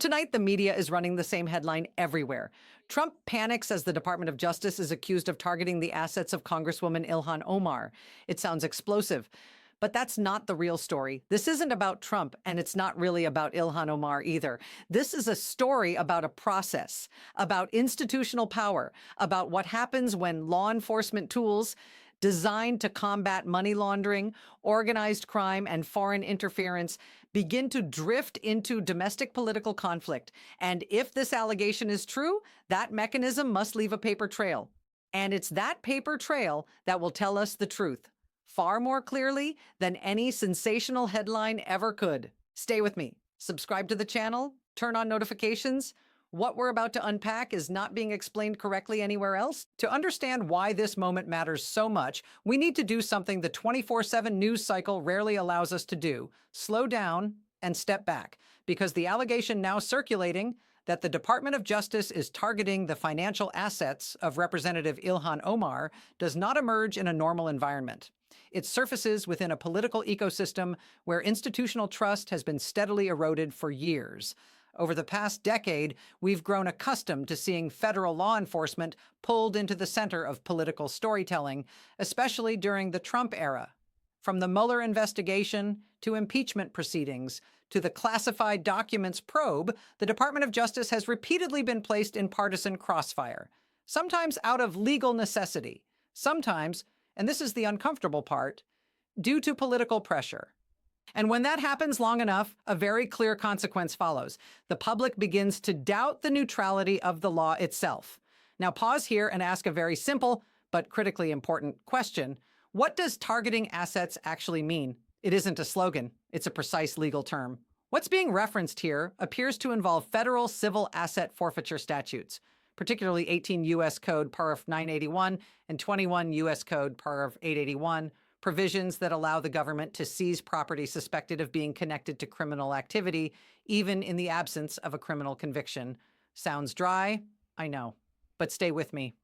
Tonight, the media is running the same headline everywhere. Trump panics as the Department of Justice is accused of targeting the assets of Congresswoman Ilhan Omar. It sounds explosive, but that's not the real story. This isn't about Trump, and it's not really about Ilhan Omar either. This is a story about a process, about institutional power, about what happens when law enforcement tools designed to combat money laundering, organized crime, and foreign interference begin to drift into domestic political conflict. And if this allegation is true, that mechanism must leave a paper trail. And it's that paper trail that will tell us the truth, far more clearly than any sensational headline ever could. Stay with me. Subscribe to the channel, turn on notifications. What we're about to unpack is not being explained correctly anywhere else. To understand why this moment matters so much, we need to do something the 24/7 news cycle rarely allows us to do: slow down and step back, because the allegation now circulating that the Department of Justice is targeting the financial assets of Representative Ilhan Omar does not emerge in a normal environment. It surfaces within a political ecosystem where institutional trust has been steadily eroded for years. Over the past decade, we've grown accustomed to seeing federal law enforcement pulled into the center of political storytelling, especially during the Trump era. From the Mueller investigation to impeachment proceedings to the classified documents probe, the Department of Justice has repeatedly been placed in partisan crossfire, sometimes out of legal necessity, sometimes, and this is the uncomfortable part, due to political pressure. And when that happens long enough, a very clear consequence follows. The public begins to doubt the neutrality of the law itself. Now pause here and ask a very simple but critically important question. What does targeting assets actually mean? It isn't a slogan. It's a precise legal term. What's being referenced here appears to involve federal civil asset forfeiture statutes, particularly 18 U.S. Code Parf 981 and 21 U.S. Code Parf 881, provisions that allow the government to seize property suspected of being connected to criminal activity, even in the absence of a criminal conviction. Sounds dry? I know. But stay with me,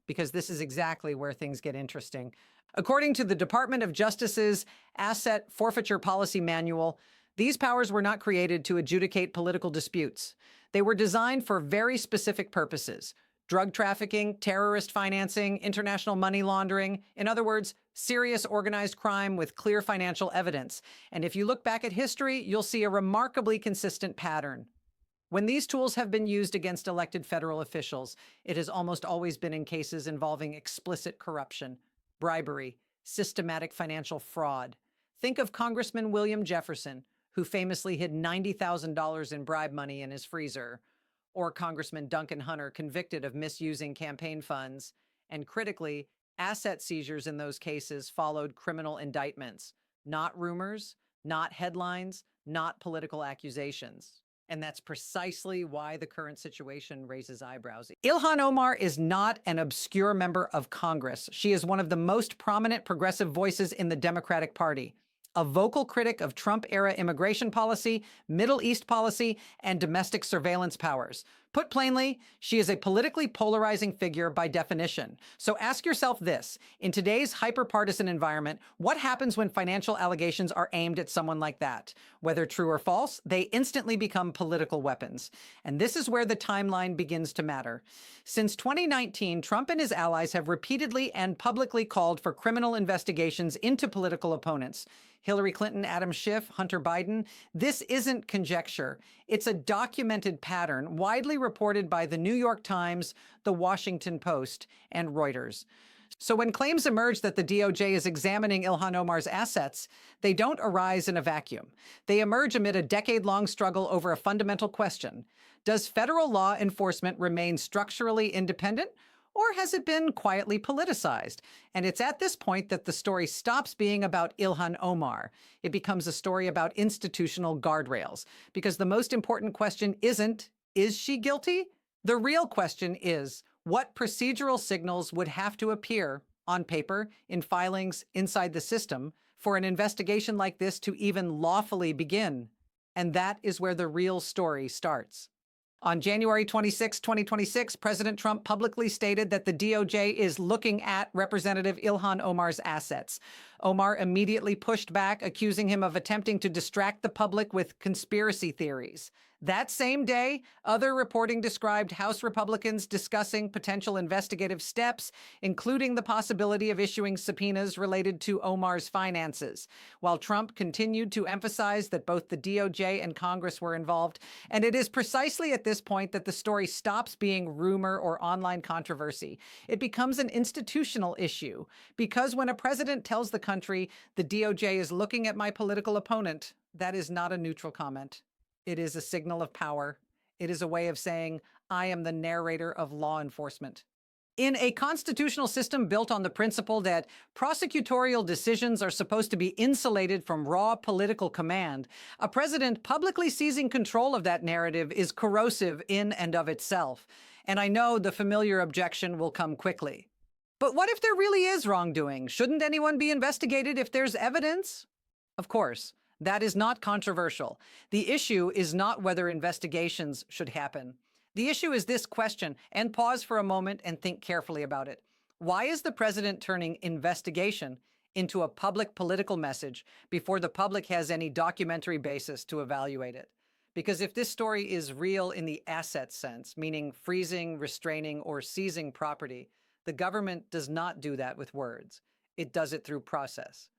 because this is exactly where things get interesting. According to the Department of Justice's Asset Forfeiture Policy Manual, these powers were not created to adjudicate political disputes. They were designed for very specific purposes: drug trafficking, terrorist financing, international money laundering. In other words, serious organized crime with clear financial evidence. And if you look back at history, you'll see a remarkably consistent pattern. When these tools have been used against elected federal officials, it has almost always been in cases involving explicit corruption, bribery, systematic financial fraud. Think of Congressman William Jefferson, who famously hid $90,000 in bribe money in his freezer, or Congressman Duncan Hunter, convicted of misusing campaign funds. And critically, asset seizures in those cases followed criminal indictments, not rumors, not headlines, not political accusations. And that's precisely why the current situation raises eyebrows. Ilhan Omar is not an obscure member of Congress. She is one of the most prominent progressive voices in the Democratic Party, a vocal critic of Trump-era immigration policy, Middle East policy, and domestic surveillance powers. Put plainly, she is a politically polarizing figure by definition. So ask yourself this: in today's hyper-partisan environment, what happens when financial allegations are aimed at someone like that? Whether true or false, they instantly become political weapons. And this is where the timeline begins to matter. Since 2019, Trump and his allies have repeatedly and publicly called for criminal investigations into political opponents. Hillary Clinton, Adam Schiff, Hunter Biden. This isn't conjecture. It's a documented pattern widely reported by the New York Times, the Washington Post, and Reuters. So when claims emerge that the DOJ is examining Ilhan Omar's assets, they don't arise in a vacuum. They emerge amid a decade-long struggle over a fundamental question: does federal law enforcement remain structurally independent, or has it been quietly politicized? And it's at this point that the story stops being about Ilhan Omar. It becomes a story about institutional guardrails. Because the most important question isn't, is she guilty? The real question is, what procedural signals would have to appear on paper, in filings, inside the system, for an investigation like this to even lawfully begin? And that is where the real story starts. On January 26, 2026, President Trump publicly stated that the DOJ is looking at Representative Ilhan Omar's assets. Omar immediately pushed back, accusing him of attempting to distract the public with conspiracy theories. That same day, other reporting described House Republicans discussing potential investigative steps, including the possibility of issuing subpoenas related to Omar's finances, while Trump continued to emphasize that both the DOJ and Congress were involved. And it is precisely at this point that the story stops being rumor or online controversy. It becomes an institutional issue, because when a president tells the country, the DOJ is looking at my political opponent, that is not a neutral comment. It is a signal of power. It is a way of saying, I am the narrator of law enforcement. In a constitutional system built on the principle that prosecutorial decisions are supposed to be insulated from raw political command, a president publicly seizing control of that narrative is corrosive in and of itself. And I know the familiar objection will come quickly. But what if there really is wrongdoing? Shouldn't anyone be investigated if there's evidence? Of course. That is not controversial. The issue is not whether investigations should happen. The issue is this question, and pause for a moment and think carefully about it. Why is the president turning investigation into a public political message before the public has any documentary basis to evaluate it? Because if this story is real in the asset sense, meaning freezing, restraining, or seizing property, the government does not do that with words. It does it through process.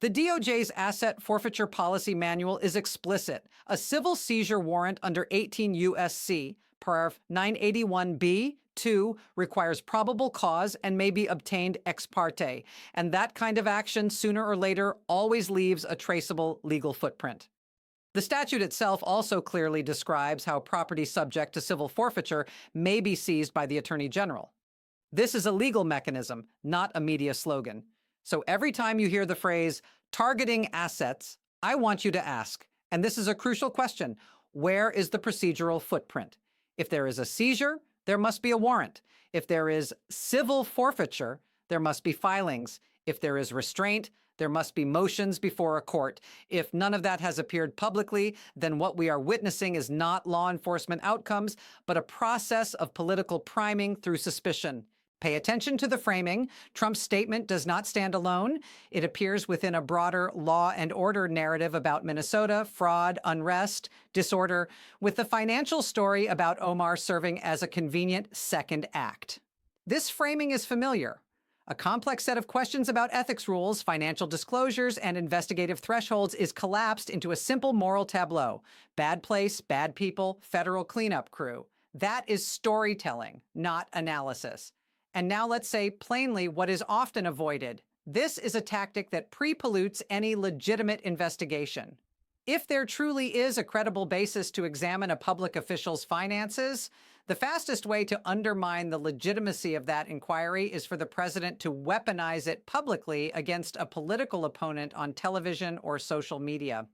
The DOJ's asset forfeiture policy manual is explicit. A civil seizure warrant under 18 U.S.C. Paragraph 981b(2) requires probable cause and may be obtained ex parte. And that kind of action, sooner or later, always leaves a traceable legal footprint. The statute itself also clearly describes how property subject to civil forfeiture may be seized by the Attorney General. This is a legal mechanism, not a media slogan. So every time you hear the phrase, targeting assets, I want you to ask, and this is a crucial question, where is the procedural footprint? If there is a seizure, there must be a warrant. If there is civil forfeiture, there must be filings. If there is restraint, there must be motions before a court. If none of that has appeared publicly, then what we are witnessing is not law enforcement outcomes, but a process of political priming through suspicion. Pay attention to the framing. Trump's statement does not stand alone. It appears within a broader law and order narrative about Minnesota, fraud, unrest, disorder, with the financial story about Omar serving as a convenient second act. This framing is familiar. A complex set of questions about ethics rules, financial disclosures, and investigative thresholds is collapsed into a simple moral tableau. Bad place, bad people, federal cleanup crew. That is storytelling, not analysis. And now let's say plainly what is often avoided. This is a tactic that pre-pollutes any legitimate investigation. If there truly is a credible basis to examine a public official's finances, the fastest way to undermine the legitimacy of that inquiry is for the president to weaponize it publicly against a political opponent on television or social media.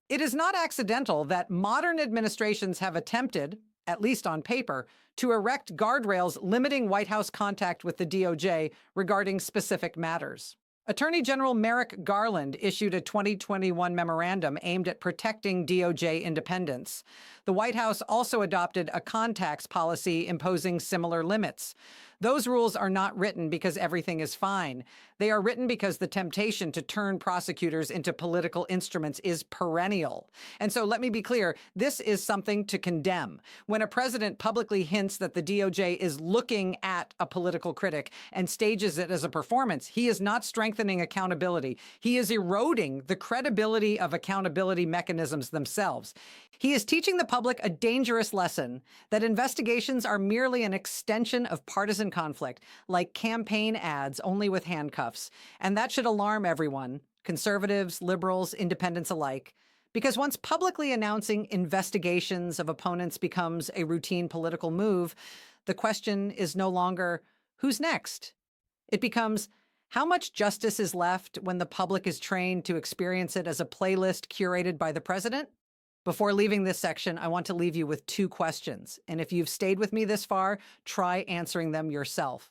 It is not accidental that modern administrations have attempted, at least on paper, to erect guardrails limiting White House contact with the DOJ regarding specific matters. Attorney General Merrick Garland issued a 2021 memorandum aimed at protecting DOJ independence. The White House also adopted a contacts policy imposing similar limits. Those rules are not written because everything is fine. They are written because the temptation to turn prosecutors into political instruments is perennial. And so let me be clear, this is something to condemn. When a president publicly hints that the DOJ is looking at a political critic and stages it as a performance, he is not strengthening accountability. He is eroding the credibility of accountability mechanisms themselves. He is teaching the public a dangerous lesson that investigations are merely an extension of partisan conflict, like campaign ads only with handcuffs. And that should alarm everyone, conservatives, liberals, independents alike. Because once publicly announcing investigations of opponents becomes a routine political move, the question is no longer, who's next? It becomes, how much justice is left when the public is trained to experience it as a playlist curated by the president? Before leaving this section, I want to leave you with two questions. And if you've stayed with me this far, try answering them yourself.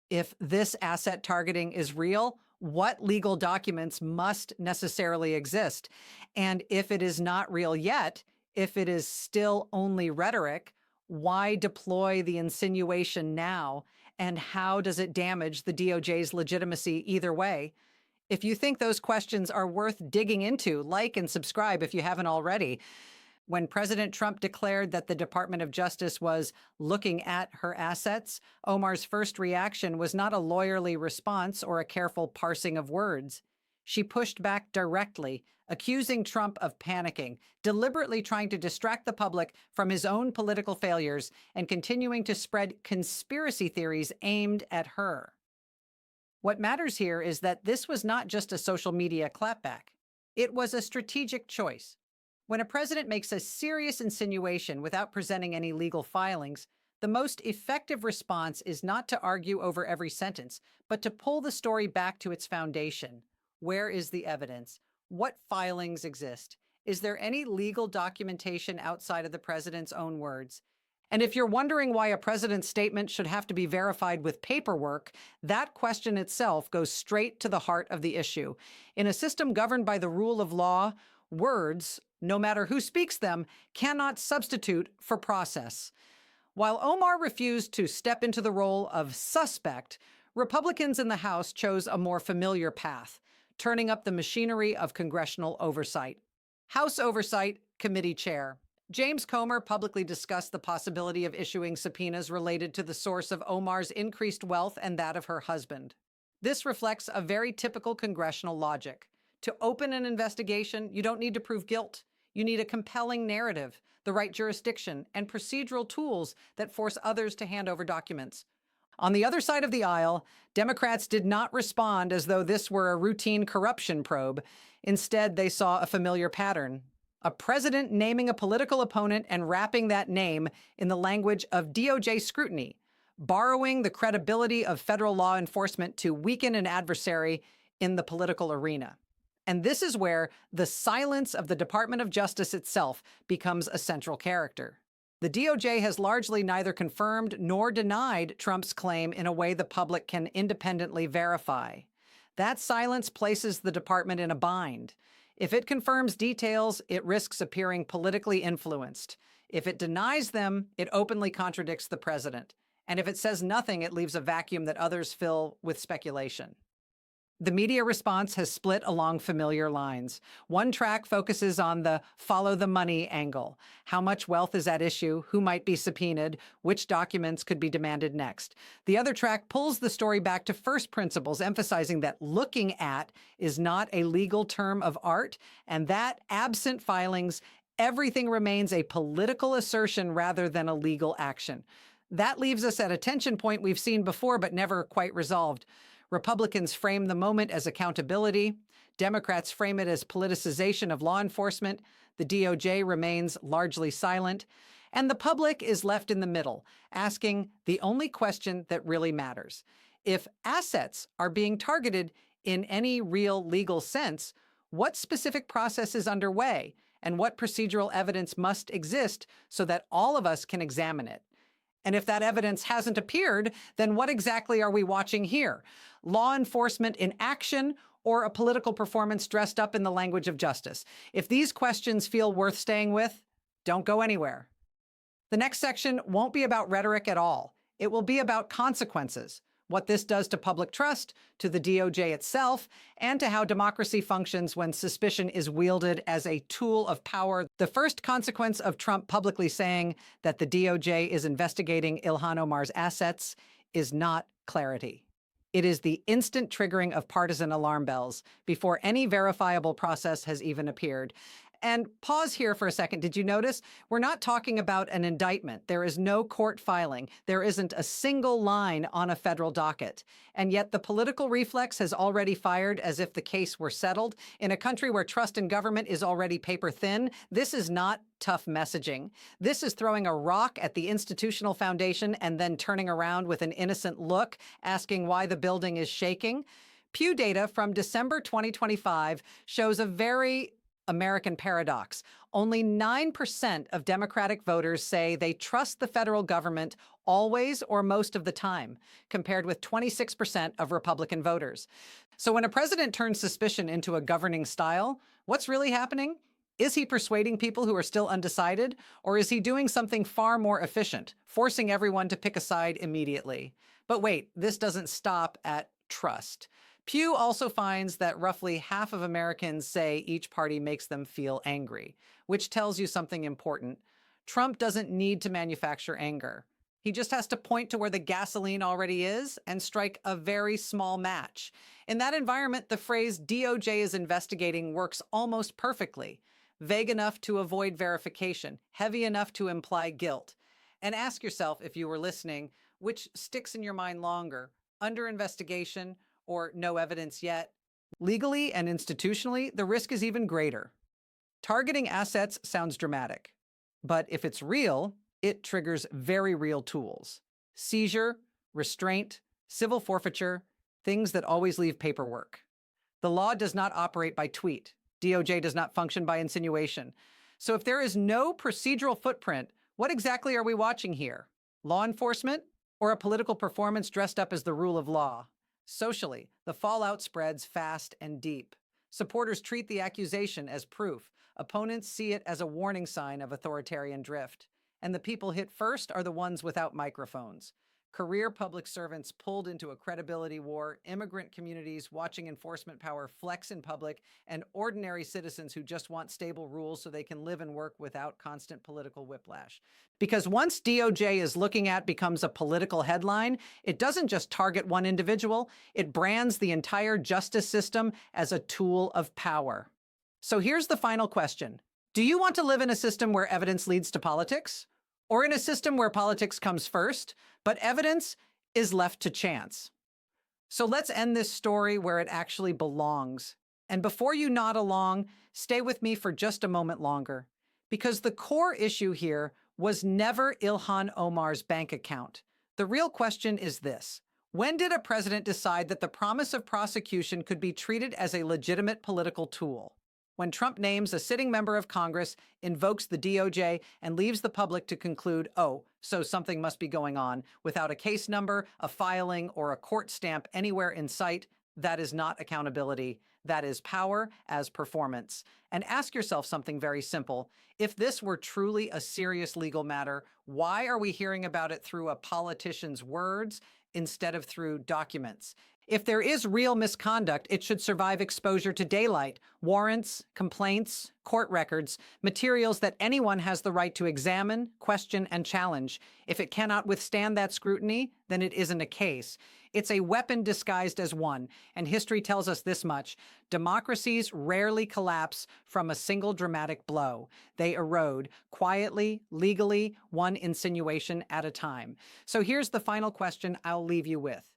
If this asset targeting is real, what legal documents must necessarily exist? And if it is not real yet, if it is still only rhetoric, why deploy the insinuation now? And how does it damage the DOJ's legitimacy either way? If you think those questions are worth digging into, like and subscribe if you haven't already. When President Trump declared that the Department of Justice was looking at her assets, Omar's first reaction was not a lawyerly response or a careful parsing of words. She pushed back directly, accusing Trump of panicking, deliberately trying to distract the public from his own political failures and continuing to spread conspiracy theories aimed at her. What matters here is that this was not just a social media clapback. It was a strategic choice. When a president makes a serious insinuation without presenting any legal filings, the most effective response is not to argue over every sentence, but to pull the story back to its foundation. Where is the evidence? What filings exist? Is there any legal documentation outside of the president's own words? And if you're wondering why a president's statement should have to be verified with paperwork, that question itself goes straight to the heart of the issue. In a system governed by the rule of law, words, no matter who speaks them, cannot substitute for process. While Omar refused to step into the role of suspect, Republicans in the House chose a more familiar path, turning up the machinery of congressional oversight. House Oversight Committee Chair James Comer publicly discussed the possibility of issuing subpoenas related to the source of Omar's increased wealth and that of her husband. This reflects a very typical congressional logic. To open an investigation, you don't need to prove guilt. You need a compelling narrative, the right jurisdiction, and procedural tools that force others to hand over documents. On the other side of the aisle, Democrats did not respond as though this were a routine corruption probe. Instead, they saw a familiar pattern. A president naming a political opponent and wrapping that name in the language of DOJ scrutiny, borrowing the credibility of federal law enforcement to weaken an adversary in the political arena. And this is where the silence of the Department of Justice itself becomes a central character. The DOJ has largely neither confirmed nor denied Trump's claim in a way the public can independently verify. That silence places the department in a bind. If it confirms details, it risks appearing politically influenced. If it denies them, it openly contradicts the president. And if it says nothing, it leaves a vacuum that others fill with speculation. The media response has split along familiar lines. One track focuses on the follow the money angle. How much wealth is at issue? Who might be subpoenaed? Which documents could be demanded next? The other track pulls the story back to first principles, emphasizing that looking at is not a legal term of art, and that absent filings, everything remains a political assertion rather than a legal action. That leaves us at a tension point we've seen before but never quite resolved. Republicans frame the moment as accountability. Democrats frame it as politicization of law enforcement. The DOJ remains largely silent. And the public is left in the middle, asking the only question that really matters. If assets are being targeted in any real legal sense, what specific process is underway and what procedural evidence must exist so that all of us can examine it? And if that evidence hasn't appeared, then what exactly are we watching here? Law enforcement in action or a political performance dressed up in the language of justice? If these questions feel worth staying with, don't go anywhere. The next section won't be about rhetoric at all. It will be about consequences, what this does to public trust, to the DOJ itself, and to how democracy functions when suspicion is wielded as a tool of power. The first consequence of Trump publicly saying that the DOJ is investigating Ilhan Omar's assets is not clarity. It is the instant triggering of partisan alarm bells before any verifiable process has even appeared. And pause here for a second. Did you notice? We're not talking about an indictment. There is no court filing. There isn't a single line on a federal docket. And yet the political reflex has already fired as if the case were settled. In a country where trust in government is already paper thin, this is not tough messaging. This is throwing a rock at the institutional foundation and then turning around with an innocent look, asking why the building is shaking. Pew data from December 2025 shows a very American paradox. Only 9% of Democratic voters say they trust the federal government always or most of the time, compared with 26% of Republican voters. So when a president turns suspicion into a governing style, what's really happening? Is he persuading people who are still undecided, or is he doing something far more efficient, forcing everyone to pick a side immediately? But wait, this doesn't stop at trust. Pew also finds that roughly half of Americans say each party makes them feel angry, which tells you something important. Trump doesn't need to manufacture anger. He just has to point to where the gasoline already is and strike a very small match. In that environment, the phrase DOJ is investigating works almost perfectly. Vague enough to avoid verification, heavy enough to imply guilt. And ask yourself, if you were listening, which sticks in your mind longer, under investigation or no evidence yet? Legally and institutionally, the risk is even greater. Targeting assets sounds dramatic, but if it's real, it triggers very real tools. Seizure, restraint, civil forfeiture, things that always leave paperwork. The law does not operate by tweet. DOJ does not function by insinuation. So if there is no procedural footprint, what exactly are we watching here? Law enforcement or a political performance dressed up as the rule of law? Socially, the fallout spreads fast and deep. Supporters treat the accusation as proof. Opponents see it as a warning sign of authoritarian drift. And the people hit first are the ones without microphones. Career public servants pulled into a credibility war, immigrant communities watching enforcement power flex in public, and ordinary citizens who just want stable rules so they can live and work without constant political whiplash. Because once DOJ is looking at becomes a political headline, it doesn't just target one individual, it brands the entire justice system as a tool of power. So here's the final question. Do you want to live in a system where evidence leads to politics? Or in a system where politics comes first, but evidence is left to chance? So let's end this story where it actually belongs. And before you nod along, stay with me for just a moment longer. Because the core issue here was never Ilhan Omar's bank account. The real question is this. When did a president decide that the promise of prosecution could be treated as a legitimate political tool? When Trump names a sitting member of Congress, invokes the DOJ, and leaves the public to conclude, oh, so something must be going on, without a case number, a filing, or a court stamp anywhere in sight, that is not accountability. That is power as performance. And ask yourself something very simple. If this were truly a serious legal matter, why are we hearing about it through a politician's words instead of through documents? If there is real misconduct, it should survive exposure to daylight, warrants, complaints, court records, materials that anyone has the right to examine, question, and challenge. If it cannot withstand that scrutiny, then it isn't a case. It's a weapon disguised as one, and history tells us this much. Democracies rarely collapse from a single dramatic blow. They erode, quietly, legally, one insinuation at a time. So here's the final question I'll leave you with.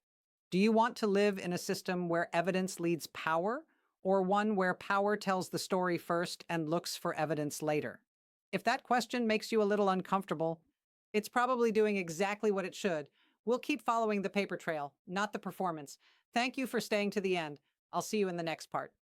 Do you want to live in a system where evidence leads power, or one where power tells the story first and looks for evidence later? If that question makes you a little uncomfortable, it's probably doing exactly what it should. We'll keep following the paper trail, not the performance. Thank you for staying to the end. I'll see you in the next part.